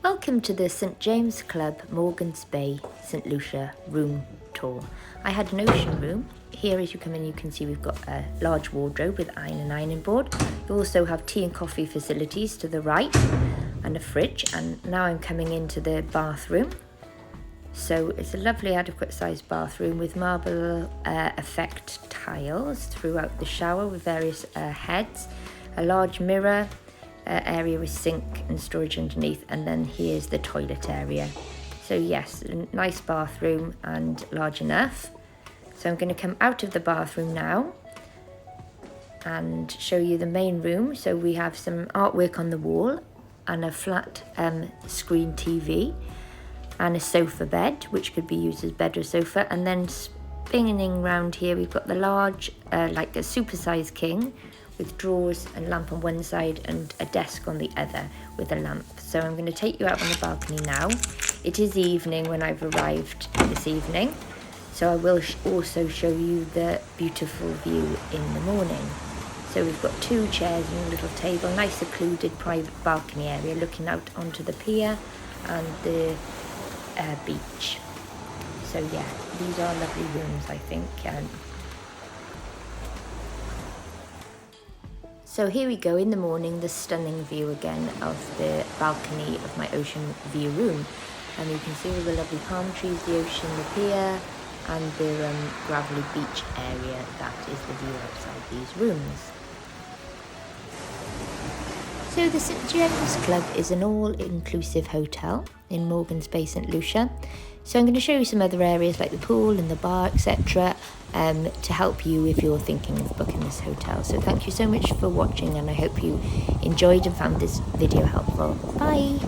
Welcome to the St James Club, Morgan's Bay, St Lucia room tour. I had an ocean room. Here as you come in you can see we've got a large wardrobe with ironing board. You also have tea and coffee facilities to the right and a fridge, and now I'm coming into the bathroom. So it's a lovely adequate sized bathroom with marble effect tiles throughout the shower with various heads, a large mirror, area with sink and storage underneath, and then here's the toilet area. So yes, a nice bathroom and large enough. So I'm going to come out of the bathroom now and show you the main room. So we have some artwork on the wall and a flat screen TV and a sofa bed, which could be used as bed or sofa. And then spinning around here we've got the large like a supersized king with drawers and lamp on one side and a desk on the other with a lamp. So I'm going to take you out on the balcony now. It is evening when I've arrived this evening, so I will also show you the beautiful view in the morning. So we've got two chairs and a little table, nice secluded private balcony area looking out onto the pier and the beach. So yeah, these are lovely rooms, I think. So here we go in the morning, the stunning view again of the balcony of my ocean view room. And you can see all the lovely palm trees, the ocean, the pier, and the gravelly beach area. That is the view outside these rooms. So the St James Club is an all-inclusive hotel in Morgan's Bay, St Lucia. So I'm going to show you some other areas like the pool and the bar, etc. To help you if you're thinking of booking this hotel. So thank you so much for watching, and I hope you enjoyed and found this video helpful. Bye!